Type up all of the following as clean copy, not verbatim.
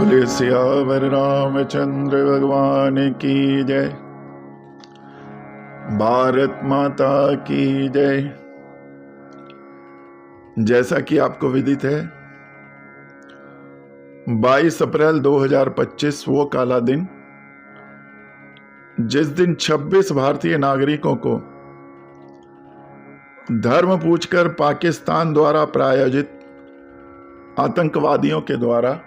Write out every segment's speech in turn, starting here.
बोले सियावर रामचंद्र भगवान की जय। भारत माता की जय। जैसा कि आपको विदित है, 22 अप्रैल 2025 वो काला दिन जिस दिन 26 भारतीय नागरिकों को धर्म पूछकर पाकिस्तान द्वारा प्रायोजित आतंकवादियों के द्वारा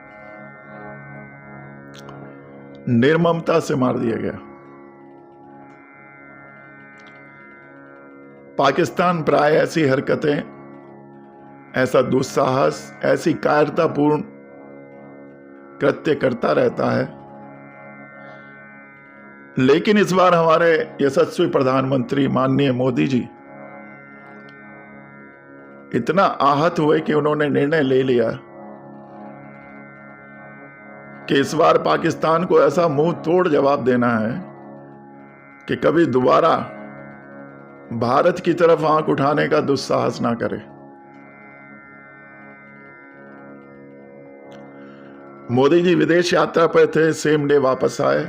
निर्ममता से मार दिया गया। पाकिस्तान प्राय ऐसी हरकतें, ऐसा दुस्साहस, ऐसी कायरतापूर्ण कृत्य करता रहता है, लेकिन इस बार हमारे यशस्वी प्रधानमंत्री माननीय मोदी जी इतना आहत हुए कि उन्होंने निर्णय ले लिया कि इस बार पाकिस्तान को ऐसा मुंह तोड़ जवाब देना है कि कभी दोबारा भारत की तरफ आंख उठाने का दुस्साहस ना करे। मोदी जी विदेश यात्रा पर थे, सेम डे वापस आए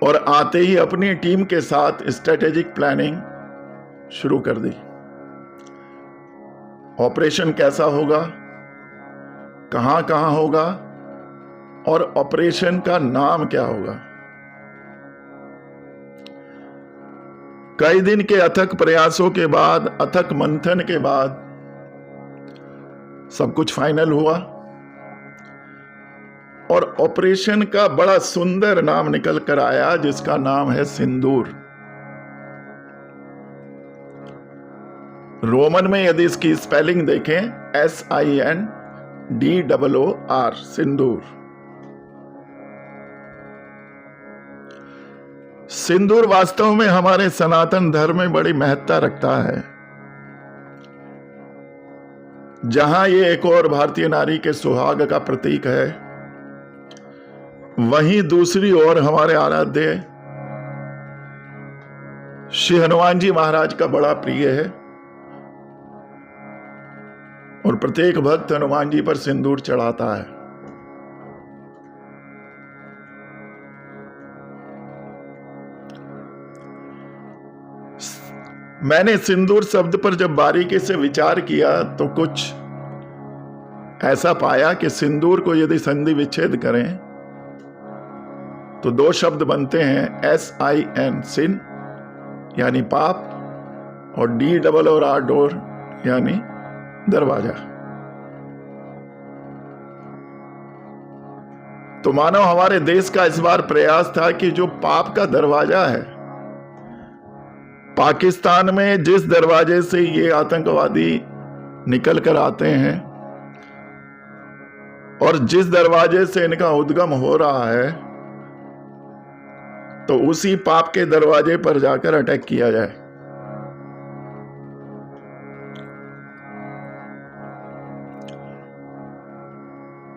और आते ही अपनी टीम के साथ स्ट्रेटेजिक प्लानिंग शुरू कर दी। ऑपरेशन कैसा होगा, कहां कहां होगा और ऑपरेशन का नाम क्या होगा। कई दिन के अथक प्रयासों के बाद, अथक मंथन के बाद सब कुछ फाइनल हुआ और ऑपरेशन का बड़ा सुंदर नाम निकल कर आया, जिसका नाम है सिंदूर। रोमन में यदि इसकी स्पेलिंग देखें, SINDOOR, सिंदूर। सिंदूर वास्तव में हमारे सनातन धर्म में बड़ी महत्ता रखता है। जहां ये एक और भारतीय नारी के सुहाग का प्रतीक है, वहीं दूसरी ओर हमारे आराध्य श्री हनुमान जी महाराज का बड़ा प्रिय है और प्रत्येक भक्त हनुमान जी पर सिंदूर चढ़ाता है। मैंने सिंदूर शब्द पर जब बारीकी से विचार किया तो कुछ ऐसा पाया कि सिंदूर को यदि संधि विच्छेद करें तो दो शब्द बनते हैं, SIN, सिन यानी पाप, और DOOR, डोर यानी दरवाजा। तो मानो हमारे देश का इस बार प्रयास था कि जो पाप का दरवाजा है, पाकिस्तान में जिस दरवाजे से ये आतंकवादी निकल कर आते हैं और जिस दरवाजे से इनका उद्गम हो रहा है, तो उसी पाप के दरवाजे पर जाकर अटैक किया जाए।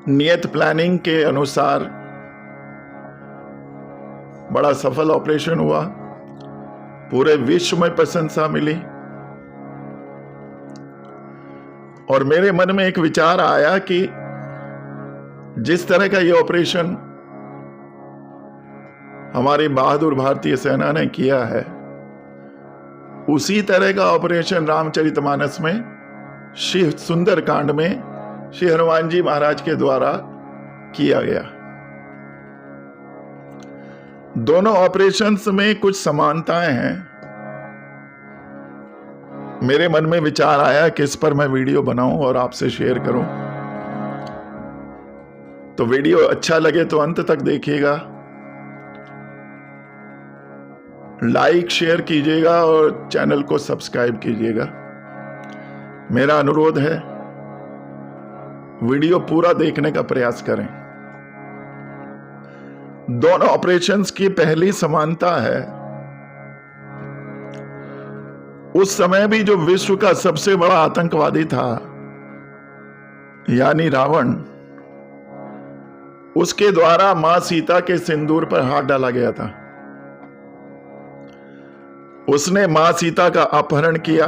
नियत प्लानिंग के अनुसार बड़ा सफल ऑपरेशन हुआ, पूरे विश्व में प्रशंसा मिली और मेरे मन में एक विचार आया कि जिस तरह का यह ऑपरेशन हमारी बहादुर भारतीय सेना ने किया है, उसी तरह का ऑपरेशन रामचरितमानस में श्री सुंदरकांड में श्री हनुमान जी महाराज के द्वारा किया गया। दोनों ऑपरेशंस में कुछ समानताएं हैं। मेरे मन में विचार आया कि इस पर मैं वीडियो बनाऊं और आपसे शेयर करूं। तो वीडियो अच्छा लगे तो अंत तक देखिएगा, लाइक शेयर कीजिएगा और चैनल को सब्सक्राइब कीजिएगा। मेरा अनुरोध है, वीडियो पूरा देखने का प्रयास करें। दोनों ऑपरेशंस की पहली समानता है, उस समय भी जो विश्व का सबसे बड़ा आतंकवादी था यानी रावण, उसके द्वारा मां सीता के सिंदूर पर हाथ डाला गया था। उसने मां सीता का अपहरण किया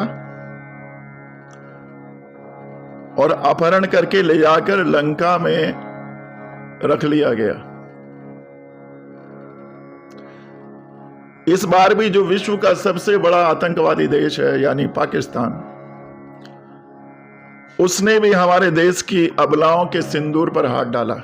और अपहरण करके ले जाकर लंका में रख लिया गया। इस बार भी जो विश्व का सबसे बड़ा आतंकवादी देश है यानी पाकिस्तान, उसने भी हमारे देश की अबलाओं के सिंदूर पर हाथ डाला।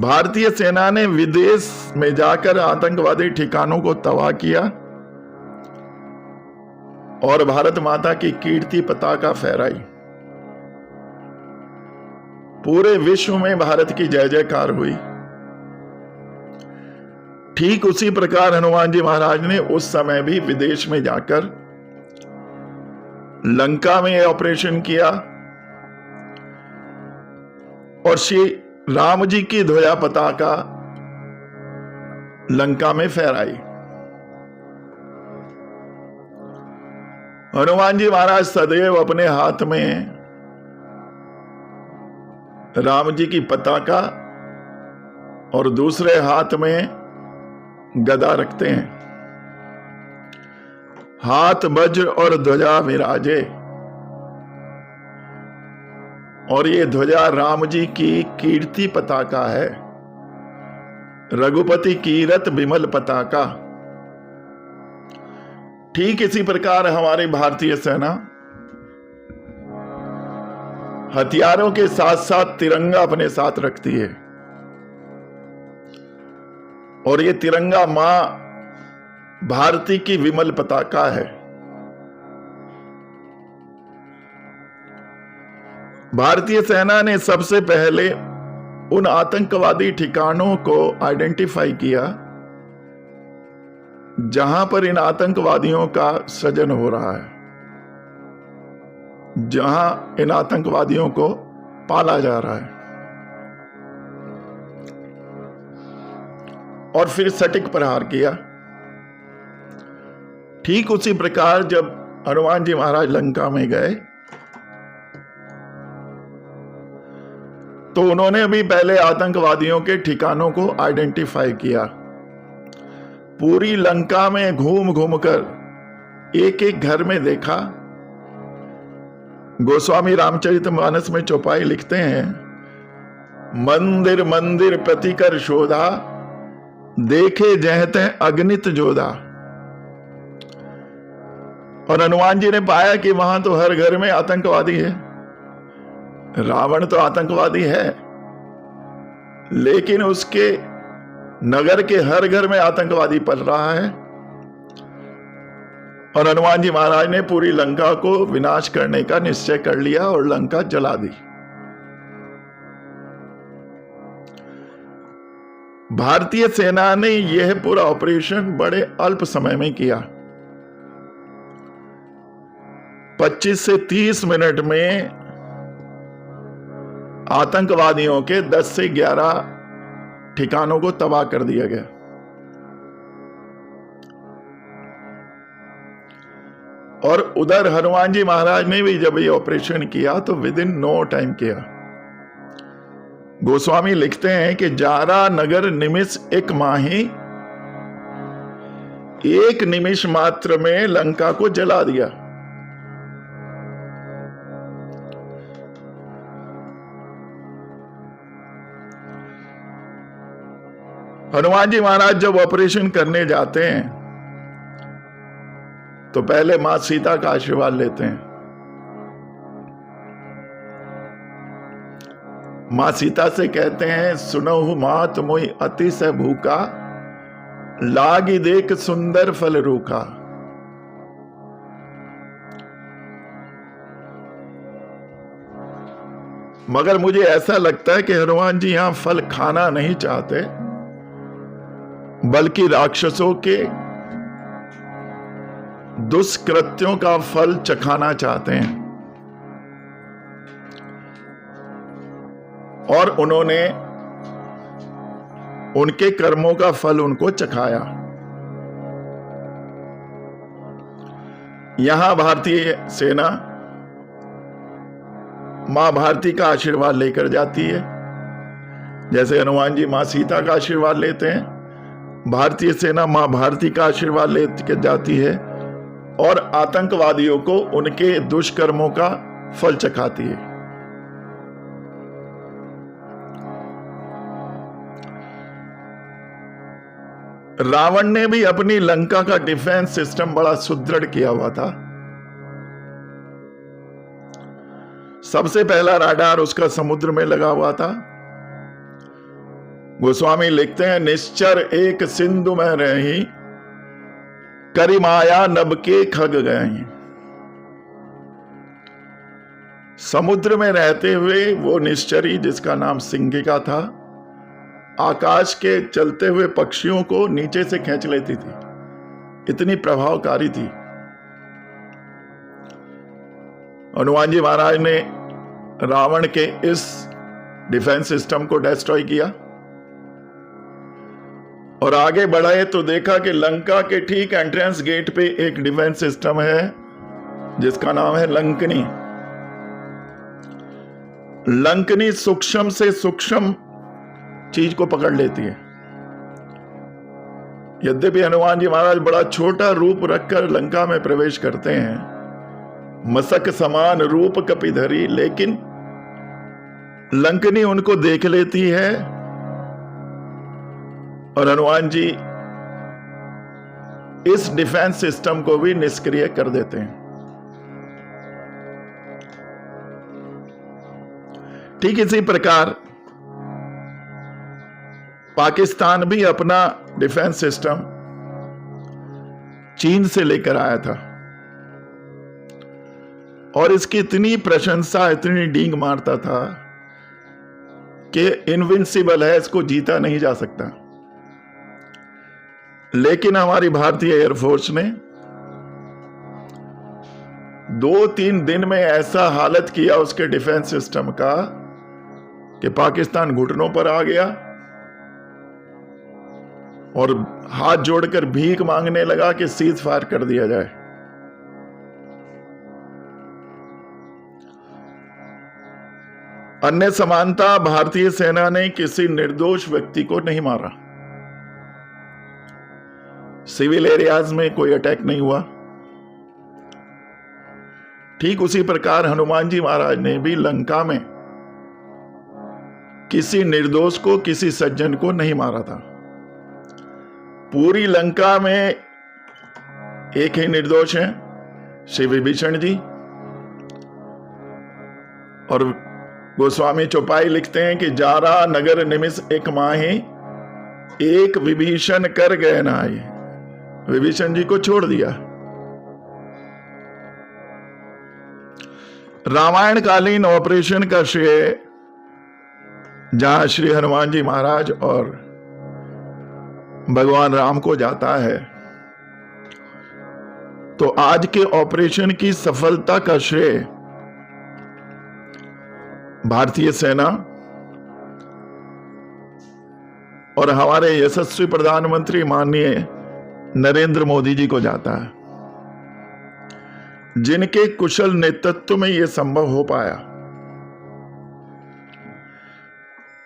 भारतीय सेना ने विदेश में जाकर आतंकवादी ठिकानों को तबाह किया और भारत माता की कीर्ति पताका फहराई। पूरे विश्व में भारत की जय जयकार हुई। ठीक उसी प्रकार हनुमान जी महाराज ने उस समय भी विदेश में जाकर लंका में ऑपरेशन किया और श्री राम जी की ध्वजा पताका लंका में फहराई। हनुमान जी महाराज सदैव अपने हाथ में राम जी की पताका और दूसरे हाथ में गदा रखते हैं। हाथ वज्र और ध्वजा विराजे, और ये ध्वजा राम जी की कीर्ति पताका है, रघुपति कीरत विमल पताका। ठीक इसी प्रकार हमारी भारतीय सेना हथियारों के साथ साथ तिरंगा अपने साथ रखती है, और ये तिरंगा मां भारती की विमल पताका है। भारतीय सेना ने सबसे पहले उन आतंकवादी ठिकानों को आइडेंटिफाई किया जहां पर इन आतंकवादियों का सृजन हो रहा है, जहां इन आतंकवादियों को पाला जा रहा है, और फिर सटीक प्रहार किया। ठीक उसी प्रकार जब हनुमान जी महाराज लंका में गए तो उन्होंने भी पहले आतंकवादियों के ठिकानों को आइडेंटिफाई किया। पूरी लंका में घूम घूमकर एक एक घर में देखा। गोस्वामी रामचरितमानस में चौपाई लिखते हैं, मंदिर मंदिर प्रतिकर शोधा, देखे जहते अग्नित जोधा। और हनुमान जी ने पाया कि वहां तो हर घर में आतंकवादी है। रावण तो आतंकवादी है, लेकिन उसके नगर के हर घर में आतंकवादी पल रहा है। और हनुमान जी महाराज ने पूरी लंका को विनाश करने का निश्चय कर लिया और लंका जला दी। भारतीय सेना ने यह पूरा ऑपरेशन बड़े अल्प समय में किया। 25 से 30 मिनट में आतंकवादियों के 10 से 11 ठिकानों को तबाह कर दिया गया। और उधर हनुमान जी महाराज ने भी जब ये ऑपरेशन किया तो विद इन नो टाइम किया। गोस्वामी लिखते हैं कि जारा नगर निमिष एक माही, एक निमिष मात्र में लंका को जला दिया। हनुमान जी महाराज जब ऑपरेशन करने जाते हैं तो पहले मां सीता का आशीर्वाद लेते हैं। मां सीता से कहते हैं, सुनहु मात मोहि अति से भूखा, लागी देख सुंदर फल रूखा। मगर मुझे ऐसा लगता है कि हनुमान जी यहां फल खाना नहीं चाहते, बल्कि राक्षसों के दुष्कृत्यों का फल चखाना चाहते हैं। और उन्होंने उनके कर्मों का फल उनको चखाया। यहां भारतीय सेना मां भारती का आशीर्वाद लेकर जाती है, जैसे हनुमान जी मां सीता का आशीर्वाद लेते हैं, भारतीय सेना मां भारती का आशीर्वाद लेकर जाती है और आतंकवादियों को उनके दुष्कर्मों का फल चखाती है। रावण ने भी अपनी लंका का डिफेंस सिस्टम बड़ा सुदृढ़ किया हुआ था। सबसे पहला राडार उसका समुद्र में लगा हुआ था। गोस्वामी लिखते हैं, निश्चर एक सिंधु में रही, करिमाया नभ के खग गए। समुद्र में रहते हुए वो निश्चरी, जिसका नाम सिंगिका था, आकाश के चलते हुए पक्षियों को नीचे से खींच लेती थी, इतनी प्रभावकारी थी। हनुमान जी महाराज ने रावण के इस डिफेंस सिस्टम को डिस्ट्रॉय किया और आगे बढ़े तो देखा कि लंका के ठीक एंट्रेंस गेट पे एक डिफेंस सिस्टम है जिसका नाम है लंकनी। लंकनी सूक्ष्म से सूक्ष्म चीज को पकड़ लेती है। यद्यपि हनुमान जी महाराज बड़ा छोटा रूप रखकर लंका में प्रवेश करते हैं, मसक समान रूप कपिधरी, लेकिन लंकनी उनको देख लेती है और हनुमान जी इस डिफेंस सिस्टम को भी निष्क्रिय कर देते हैं। ठीक इसी प्रकार पाकिस्तान भी अपना डिफेंस सिस्टम चीन से लेकर आया था और इसकी इतनी प्रशंसा, इतनी डींग मारता था कि इनविंसिबल है, इसको जीता नहीं जा सकता। लेकिन हमारी भारतीय एयरफोर्स ने 2-3 दिन में ऐसा हालत किया उसके डिफेंस सिस्टम का कि पाकिस्तान घुटनों पर आ गया और हाथ जोड़कर भीख मांगने लगा कि सीज फायर कर दिया जाए। अन्य समानता, भारतीय सेना ने किसी निर्दोष व्यक्ति को नहीं मारा, सिविल एरियाज में कोई अटैक नहीं हुआ। ठीक उसी प्रकार हनुमान जी महाराज ने भी लंका में किसी निर्दोष को, किसी सज्जन को नहीं मारा था। पूरी लंका में एक ही निर्दोष है, श्री विभीषण जी। और गोस्वामी चौपाई लिखते हैं कि जारा नगर निमिष एक माही, एक विभीषण कर गए नाई। विभीषण जी को छोड़ दिया। रामायण कालीन ऑपरेशन का श्रेय जहां श्री हनुमान जी महाराज और भगवान राम को जाता है, तो आज के ऑपरेशन की सफलता का श्रेय भारतीय सेना और हमारे यशस्वी प्रधानमंत्री माननीय नरेंद्र मोदी जी को जाता है, जिनके कुशल नेतृत्व में यह संभव हो पाया।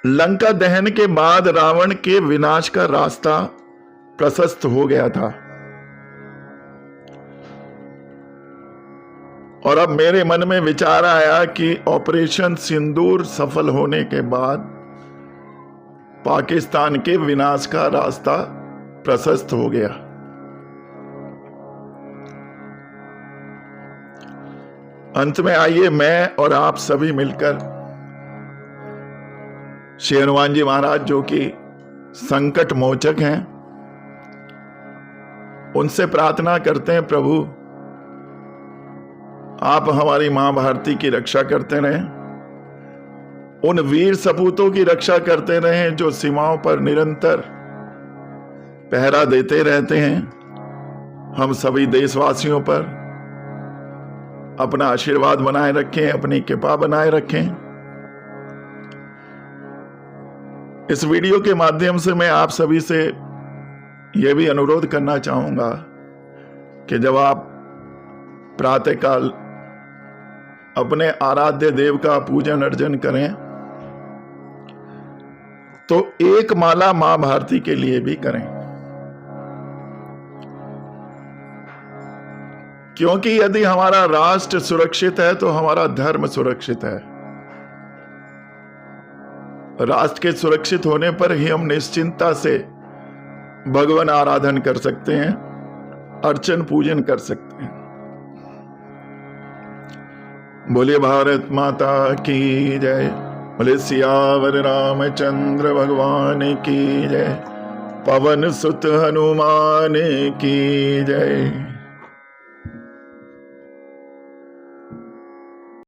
लंका दहन के बाद रावण के विनाश का रास्ता प्रशस्त हो गया था और अब मेरे मन में विचार आया कि ऑपरेशन सिंदूर सफल होने के बाद पाकिस्तान के विनाश का रास्ता प्रशस्त हो गया। अंत में आइए मैं और आप सभी मिलकर श्री हनुमान जी महाराज, जो कि संकट मोचक हैं, उनसे प्रार्थना करते हैं, प्रभु आप हमारी मां भारती की रक्षा करते रहें, उन वीर सपूतों की रक्षा करते रहें जो सीमाओं पर निरंतर पहरा देते रहते हैं। हम सभी देशवासियों पर अपना आशीर्वाद बनाए रखें, अपनी कृपा बनाए रखें। इस वीडियो के माध्यम से मैं आप सभी से यह भी अनुरोध करना चाहूंगा कि जब आप प्रातःकाल अपने आराध्य देव का पूजन अर्चन करें तो एक माला मां भारती के लिए भी करें। क्योंकि यदि हमारा राष्ट्र सुरक्षित है तो हमारा धर्म सुरक्षित है। राष्ट्र के सुरक्षित होने पर ही हम निश्चिंता से भगवान आराधन कर सकते हैं, अर्चन पूजन कर सकते हैं। बोले भारत माता की जय, बोले सियावर रामचंद्र भगवान की जय, पवन सुत हनुमान की जय।